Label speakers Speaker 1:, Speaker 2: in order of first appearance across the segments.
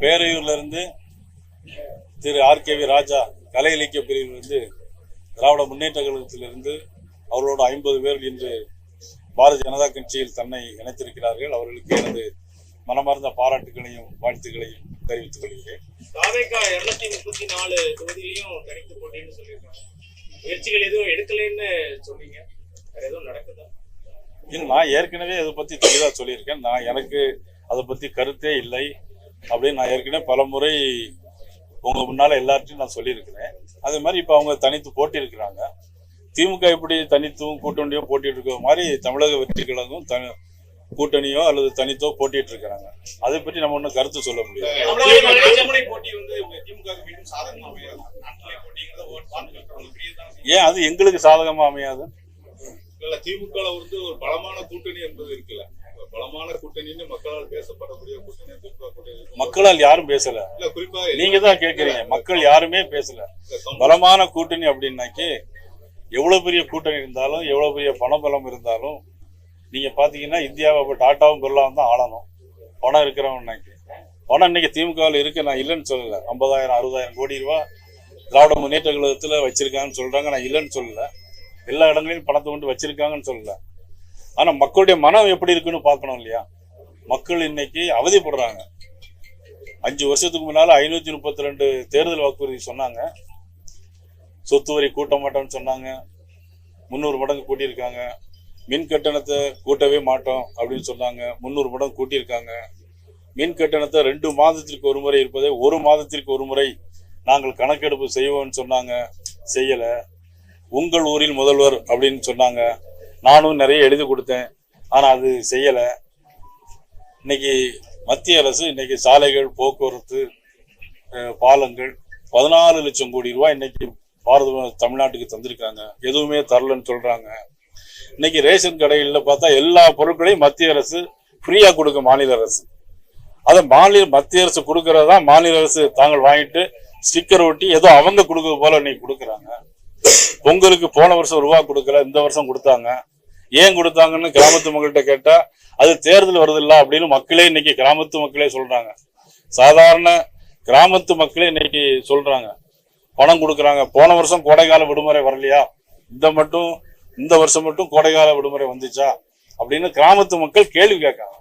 Speaker 1: பேரையூர்ல இருந்து திரு ஆர்.கே.வி. ராஜா கலை இலக்கிய பிரிவிலிருந்து திராவிட முன்னேற்ற கழகத்திலிருந்து அவர்களோட 50 பேர் இன்று பாரதிய ஜனதா கட்சியில் தன்னை இணைத்திருக்கிறார்கள். அவர்களுக்கு எனது மனமார்ந்த பாராட்டுகளையும் வாழ்த்துக்களையும் தெரிவித்துக் கொள்கிறேன்.
Speaker 2: 234 தொகுதியிலையும் தனித்து போட்டின்னு சொல்லியிருக்காங்க. முயற்சிகள் எதுவும் எடுக்கலைன்னு சொன்னீங்க, வேற எதுவும் நடக்குதா?
Speaker 1: நான் ஏற்கனவே அதை பத்தி தெளிவா சொல்லியிருக்கேன். எனக்கு அதை பத்தி கருத்தே இல்லை அப்படின்னு நான் ஏற்கனவே பல முறை உங்க முன்னால எல்லார்ட்டையும் நான் சொல்லியிருக்கிறேன். அதே மாதிரி இப்ப அவங்க தனித்து போட்டி இருக்கிறாங்க. திமுக எப்படி தனித்தும் கூட்டணியோ போட்டிட்டு இருக்கிற மாதிரி தமிழக வெற்றி கழகம் கூட்டணியோ அல்லது தனித்தோ போட்டிட்டு இருக்கிறாங்க. அதை பற்றி நம்ம ஒன்றும் கருத்து சொல்ல முடியாது. ஏன் அது எங்களுக்கு சாதகமா அமையாது?
Speaker 3: திமுக வந்து ஒரு பலமான கூட்டணி என்பது இருக்குல்ல, பலமான கூட்டணின்னு மக்களால் பேசப்படக்கூடிய கூட்டணி
Speaker 1: மக்களால் யாரும் பேசல.
Speaker 3: குறிப்பா
Speaker 1: நீங்க தான் கேக்குறீங்க, மக்கள் யாருமே பேசல. பலமான கூட்டணி அப்படின்னாக்கி எவ்வளவு பெரிய கூட்டணி இருந்தாலும் எவ்வளவு பெரிய பணபலம் இருந்தாலும் நீங்க பாத்தீங்கன்னா இந்தியாவை டாட்டாவும் பிர்லாவும் தான் ஆளணும். பணம் இருக்கிறவன்னாக்கி பணம் இன்னைக்கு திமுகவில் இருக்கு, நான் இல்லைன்னு சொல்லல. 50,000-60,000 கோடி ரூபாய் திராவிட முன்னேற்ற கழகத்துல வச்சிருக்காங்கன்னு சொல்றாங்க, நான் இல்லைன்னு சொல்லல. எல்லா இடங்களையும் பணத்தை கொண்டு வச்சிருக்காங்கன்னு சொல்லல. ஆனா மக்களுடைய மனம் எப்படி இருக்குன்னு பார்க்கணும் இல்லையா? மக்கள் இன்னைக்கு அவதிப்படுறாங்க. 5 வருஷத்துக்கு முன்னால 532 தேர்தல் வாக்குறுதி சொன்னாங்க. சொத்து வரி கூட்ட மாட்டோம்னு சொன்னாங்க. 300 மடங்கு கூட்டியிருக்காங்க. மின் கட்டணத்தை கூட்டவே மாட்டோம் அப்படின்னு சொன்னாங்க. 300 மடங்கு கூட்டியிருக்காங்க. மின் கட்டணத்தை 2 மாதத்திற்கு ஒரு முறை இருப்பதை 1 மாதத்திற்கு ஒரு முறை நாங்கள் கணக்கெடுப்பு செய்வோம்னு சொன்னாங்க, செய்யல. உங்கள் ஊரில் முதல்வர் அப்படின்னு சொன்னாங்க, நானும் நிறைய எழுதி கொடுத்தேன், ஆனா அது செய்யல. இன்னைக்கு மத்திய அரசு இன்னைக்கு சாலைகள், போக்குவரத்து, பாலங்கள் 14 லட்சம் கோடி ரூபாய் இன்னைக்கு தமிழ்நாட்டுக்கு தந்திருக்காங்க. எதுவுமே தரலன்னு சொல்றாங்க. இன்னைக்கு ரேஷன் கடைகள்ல பார்த்தா எல்லா பொருட்களையும் மத்திய அரசு ஃப்ரீயா கொடுக்க மாநில அரசு. அதை மத்திய அரசு கொடுக்கறதா மாநில அரசு தாங்கள் வாங்கிட்டு ஸ்டிக்கர் ஒட்டி ஏதோ அவங்க கொடுக்கறது போல இன்னைக்கு கொடுக்குறாங்க. பொங்கலுக்கு போன வருஷம் ரூபா கொடுக்கல, இந்த வருஷம் கொடுத்தாங்க. ஏன் கொடுத்தாங்கன்னு கிராமத்து மக்கள்கிட்ட கேட்டா அது தேர்தல் வருது இல்ல அப்படின்னு மக்களே இன்னைக்கு கிராமத்து மக்களே சொல்றாங்க. சாதாரண கிராமத்து மக்களே இன்னைக்கு சொல்றாங்க பணம் கொடுக்குறாங்க. போன வருஷம் கோடைக்கால விடுமுறை வரலையா, இந்த வருஷம் மட்டும் கோடைக்கால விடுமுறை வந்துச்சா அப்படின்னு கிராமத்து மக்கள் கேள்வி கேட்காங்க.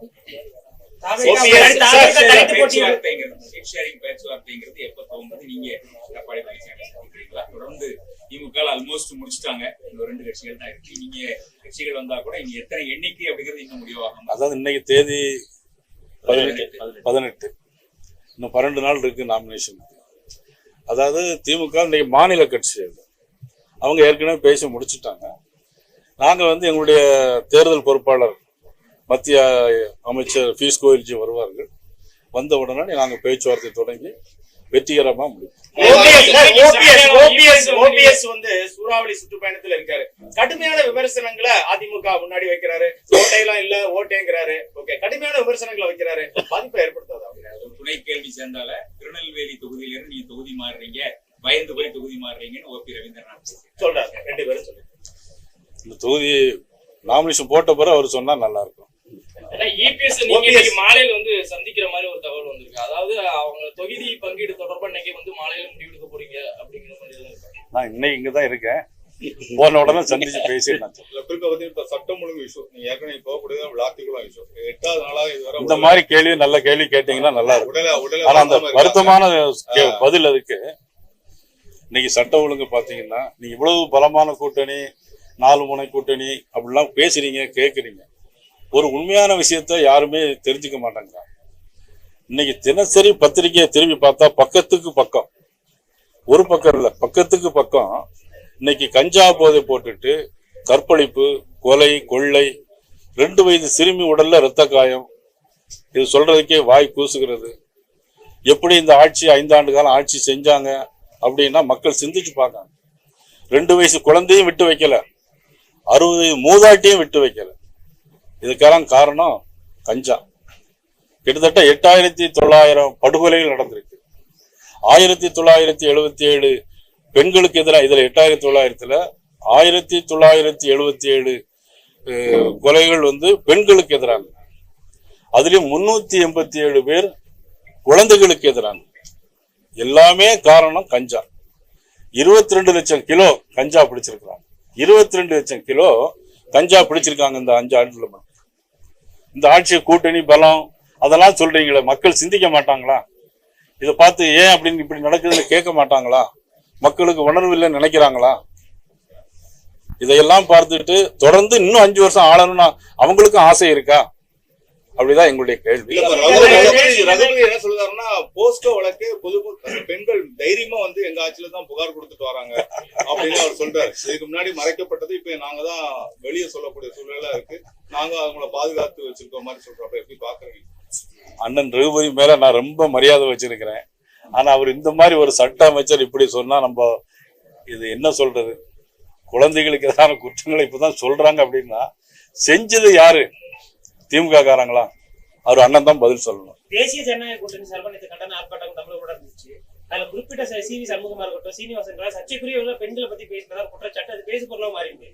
Speaker 4: திமுக ஆல்மோஸ்ட் முடிச்சிட்டாங்க. இன்னும் 2 கட்சிகள் தான் இருக்கு. நீங்க கட்சிகள் வந்தா கூட இங்க எத்தனை எண்ணிக்கை அப்படிங்கிறது இன்னும் முடிவாகும்.
Speaker 1: அதாவது இன்னைக்கு தேதி 18, இன்னும் 12 நாள் இருக்கு நாமினேஷன். அதாவது திமுக இன்னைக்கு மாநில கட்சி, அவங்க ஏற்கனவே பேசி முடிச்சுட்டாங்க. நாங்க எங்களுடைய தேர்தல் பொறுப்பாளர் மத்திய அமைச்சர் பியூஷ் கோயல்ஜி வருவார்கள். வந்த உடனே நாங்க பேச்சுவார்த்தை தொடங்கி வெற்றிகரமா முடியும்.
Speaker 2: சூறாவளி சுற்றுப்பயணத்துல இருக்காரு. கடுமையான விமர்சனங்களை அதிமுக முன்னாடி வைக்கிறாரு. ஓட்டையெல்லாம் இல்ல, ஓட்டேங்கிறாரு. ஓகே, கடுமையான விமர்சனங்களை வைக்கிறாரு. பாதிப்பை ஏற்படுத்தாது.
Speaker 4: துணை கேள்வி சேர்ந்தால திருநெல்வேலி தொகுதியிலிருந்து நீங்க தொகுதி மாறுறீங்க, பயந்து போய் தொகுதி மாறுறீங்கன்னு ஓபி ரவீந்திரநாத்
Speaker 2: சொல்றாங்க. 2 பேரும் சொல்லுங்க.
Speaker 1: இந்த தொகுதி நாமினேஷன் போட்ட பிறகு அவர் சொன்னா நல்லா இருக்கும்.
Speaker 5: மாலையில சந்திக்கிற மாதிரி ஒரு தகவல் வந்திருக்கு. அதாவது அவங்க தொகுதி பங்கீடு தொடர்பா இன்னைக்கு மாலையில முடிவெடுக்க போறீங்க அப்படிங்கிற மாதிரி.
Speaker 1: நான் இன்னைக்கு இங்கதான் இருக்கேன். போன உடனே சந்திச்சு பேசிடலாம்.
Speaker 3: சட்டம் ஒழுங்கு இஷ்யூ ஏற்கனவே போகக்கூடிய விளாத்திக்குள்ள இஷ்யூ 8வது நாளாக இதுவரை
Speaker 1: இந்த மாதிரி கேள்வி நல்ல கேள்வி கேட்டீங்கன்னா நல்லா இருக்கும். ஆனா அந்த வருத்தமான பதில் அதுக்கு இன்னைக்கு சட்டம் ஒழுங்கு பாத்தீங்கன்னா நீங்க இவ்வளவு பலமான கூட்டணி, 4 முனை கூட்டணி அப்படிலாம் பேசுறீங்க, கேட்குறீங்க. ஒரு உண்மையான விஷயத்த யாருமே தெரிஞ்சுக்க மாட்டாங்க. இன்னைக்கு தினசரி பத்திரிகையை திரும்பி பார்த்தா பக்கத்துக்கு பக்கம், ஒரு பக்கம் இல்ல பக்கத்துக்கு பக்கம் இன்னைக்கு கஞ்சா போதை போட்டுட்டு கற்பழிப்பு, கொலை, கொள்ளை, 2 வயது சிறுமி உடல்ல இரத்த காயம். இது சொல்றதுக்கே வாய் கூசுகிறது. எப்படி இந்த ஆட்சி 5 ஆண்டு காலம் ஆட்சி செஞ்சாங்க அப்படின்னா மக்கள் சிந்திச்சு பார்க்காங்க. 2 வயசு குழந்தையும் விட்டு வைக்கல, 60 மூதாட்டியும் விட்டு வைக்கல. இதுக்கெல்லாம் காரணம் கஞ்சா. கிட்டத்தட்ட 8900 படுகொலைகள் நடந்திருக்கு. 1977 பெண்களுக்கு எதிராக, இதுல 8900ல 1977 கொலைகள் பெண்களுக்கு எதிராக. அதுலயும் 387 பேர் குழந்தைகளுக்கு எதிரான எல்லாமே காரணம் கஞ்சா. 22 லட்சம் கிலோ கஞ்சா பிடிச்சிருக்கிறாங்க. 22 லட்சம் கிலோ கஞ்சா பிடிச்சிருக்காங்க இந்த 5 ஆண்டுல. இந்த ஆட்சி கூட்டணி பலம் அதெல்லாம் சொல்றீங்களே, மக்கள் சிந்திக்க மாட்டாங்களா? இதை பார்த்து ஏன் அப்படின்னு இப்படி நடக்குதுன்னு கேட்க மாட்டாங்களா? மக்களுக்கு உணர்வு இல்லைன்னு நினைக்கிறாங்களா? இதையெல்லாம் பார்த்துட்டு தொடர்ந்து இன்னும் 5 வருஷம் ஆளணும்னா அவங்களுக்கும் ஆசை இருக்கா? அப்படிதான் எங்களுடைய கேள்வி.
Speaker 3: ரகுபதி என்ன சொல்றாருன்னா, போஸ்கோ வழக்கு பெண்கள் தைரியமா வந்து எங்க ஆட்சியில தான் புகார் கொடுத்துட்டு வராங்க அப்படின்னு அவர் சொல்றாரு. இதுக்கு முன்னாடி மறைக்கப்பட்டது இப்ப நாங்க தான் வெளியே சொல்லக்கூடிய சூழ்நிலை இருக்கு, நாங்க அவங்கள பாதுகாத்து வச்சிருக்க மாதிரி சொல்றோம். எப்படி பாக்குறீங்க?
Speaker 1: அண்ணன் ரகுபதி மேல நான் ரொம்ப மரியாதை வச்சிருக்கிறேன். ஆனா அவர் இந்த மாதிரி ஒரு சட்ட அமைச்சர் இப்படி சொன்னா நம்ம இது என்ன சொல்றது? குழந்தைகளுக்கு எதிரான குற்றங்களை இப்பதான் சொல்றாங்க அப்படின்னா செஞ்சது யாரு? திமுக காரங்களா? அவர் அண்ணன் தான் பதில் சொல்லணும்.
Speaker 6: தேசிய ஜனநாயக கூட்டணி சார்பாக நேற்று கண்டன ஆர்ப்பாட்டம் தமிழக இருந்துச்சு. அதுல குறிப்பிட்ட சி.வி. சண்முகமா இருக்கட்டும், சீனிவாசன் சர்ச்சைக்குரிய பெண்களை பத்தி பேசினதா குற்றச்சாட்டு, அது பேசு பொருளா மாறி இருக்கு.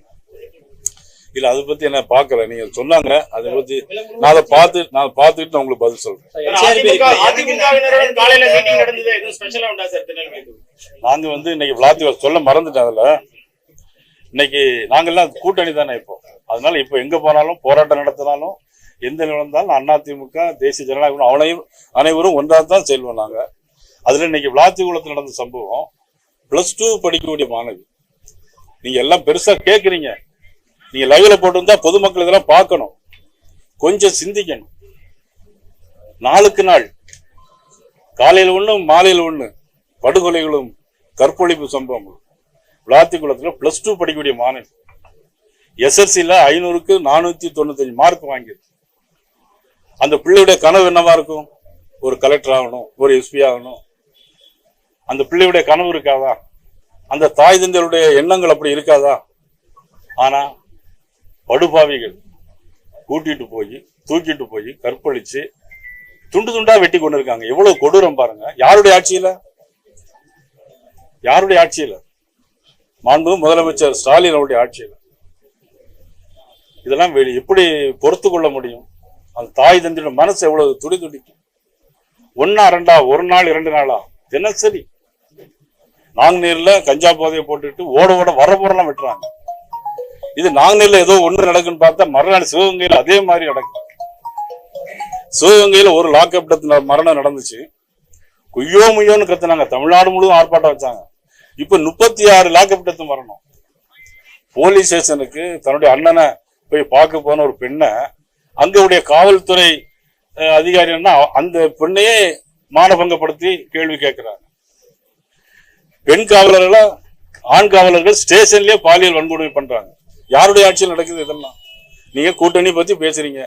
Speaker 1: இல்ல அதை பத்தி என்ன பாக்கல, நீங்க சொன்னாங்க அதை பத்தி நான் அதை பார்த்துட்டு நான் உங்களுக்கு பதில் சொல்றேன்.
Speaker 2: காலையில மீட்டிங் நடந்தது, எதுவும் ஸ்பெஷலா உண்டா சார் திருநெல்வேலி?
Speaker 1: நாங்க வந்து இன்னைக்கு விளாத்தி சொல்ல மறந்துட்டேன். அதுல இன்னைக்கு நாங்கெல்லாம் கூட்டணி தானே இப்போ, அதனால இப்போ எங்க போனாலும் போராட்டம் நடத்தினாலும் எந்த நடந்தாலும் அதிமுக தேசிய ஜனநாயக அனைவரும் ஒன்றாக தான் செல்வோம் நாங்க. அதுல இன்னைக்கு விளாத்திகுளத்தில் நடந்த சம்பவம், +2 படிக்கக்கூடிய மாணவி. நீங்க எல்லாம் பெருசா கேக்குறீங்க, நீங்க லைவ்ல போட்டிருந்தா பொதுமக்கள் இதெல்லாம் பார்க்கணும், கொஞ்சம் சிந்திக்கணும். நாளுக்கு நாள் காலையில் ஒண்ணு மாலையில் ஒண்ணு படுகொலைகளும் கற்பழிப்பு சம்பவங்களும். விளாத்திகுளத்துல +2 படிக்கக்கூடிய மாணவி SSLC 500க்கு 495 மார்க் வாங்கியது. அந்த பிள்ளையுடைய கனவு என்னவா இருக்கும்? ஒரு கலெக்டர் ஆகணும், ஒரு எஸ்பி ஆகணும். அந்த பிள்ளையுடைய கனவு இருக்காதா? அந்த தாய் தந்தையருடைய எண்ணங்கள் அப்படி இருக்காதா? ஆனா படுபாவிகள் கூட்டிட்டு போய் தூக்கிட்டு போய் கற்பழிச்சு துண்டு துண்டா வெட்டி கொண்டு இருக்காங்க. எவ்வளவு கொடூரம் பாருங்க. யாருடைய ஆட்சியில? யாருடைய ஆட்சியில? மாண்பு முதலமைச்சர் ஸ்டாலின் அவருடைய ஆட்சியில. இதெல்லாம் எப்படி பொறுத்து கொள்ள முடியும்? அந்த தாய் தந்தையோட மனசு எவ்வளவு துடி துடிக்கும். 1 2 ஒரு நாள் 2 நாளா தினசரி நாங்குநேர்ல கஞ்சா போதையை போட்டுட்டு ஓட ஓட வர போறலாம் வெட்டுறாங்க. இது நாங்குநேர்ல ஏதோ ஒண்ணு நடக்குன்னு பார்த்தா மறுநாள் சிவகங்கையில அதே மாதிரி நடக்கும். சிவகங்கையில ஒரு லாக்அப் டெத் மரணம் நடந்துச்சு. குய்யோ முய்யோன்னு கத்துனாங்க, தமிழ்நாடு முழுவதும் ஆர்ப்பாட்டம் வச்சாங்க. இப்ப 36 லாக்அப் டெத் மரணம். போலீஸ் ஸ்டேஷனுக்கு தன்னுடைய அண்ணனை போய் பார்க்க போன ஒரு பெண்ணை அங்களுடைய காவல்துறை அதிகாரின்னா அந்த பெண்ணையே மானபங்கப்படுத்தி கேள்வி கேட்கிறாங்க. பெண் காவலர்களா ஆண் காவலர்கள் ஸ்டேஷன்லயே பாலியல் வன்கொடுமை பண்றாங்க. யாருடைய ஆட்சியில் நடக்குது இதெல்லாம்? நீங்க கூட்டணி பத்தி பேசுறீங்க,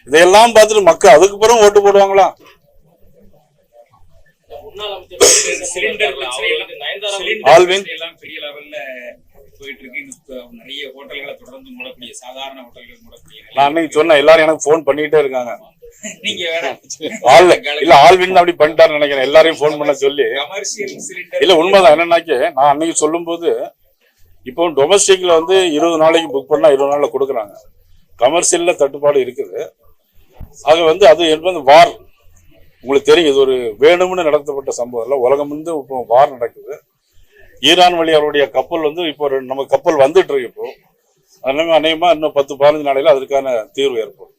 Speaker 1: இதையெல்லாம் பார்த்துட்டு மக்கள் அதுக்கு பிறகு ஓட்டு போடுவாங்களா?
Speaker 4: ஆல்வின் எல்லாம் பெரிய லெவல்ல போயிட்டு இருக்கு. நிறைய ஹோட்டல்களை தொடர்ந்து மூடக்கூடிய, சாதாரண ஹோட்டல்கள் மூடக்கூடிய.
Speaker 1: நான் அன்னைக்கு சொன்னேன், எல்லாரும் எனக்கு போன் பண்ணிட்டே இருக்காங்க.
Speaker 4: நீங்க வேற
Speaker 1: இல்ல ஆல்வின் அப்படி பண்ணிட்டாருன்னு நினைக்கிறேன், எல்லாரையும் போன் பண்ண சொல்லி.
Speaker 4: கமர்ஷியல் சிலிண்டர்
Speaker 1: இல்ல உண்மைதான். என்னன்னாக்கே நான் அன்னைக்கு சொல்லும் போது இப்போ டொமஸ்டிக்ல வந்து 20 நாளைக்கு புக் பண்ணா 20 நாள்ல கொடுக்குறாங்க. கமர்ஷியல்ல தட்டுப்பாடு இருக்குது. ஆக வந்து அது என்பது வார். உங்களுக்கு தெரியும், இது ஒரு வேணும்னு நடத்தப்பட்ட சம்பவம் இல்லை. உலகம் வந்து இப்போ வார் நடக்குது. ஈரான் வழி அவருடைய கப்பல் வந்து இப்போ நம்ம கப்பல் வந்துட்டு இருக்கு. இப்போ அதனால அநேகமா இன்னும் 10-15 நாளையில அதற்கான தீர்வு ஏற்படும்.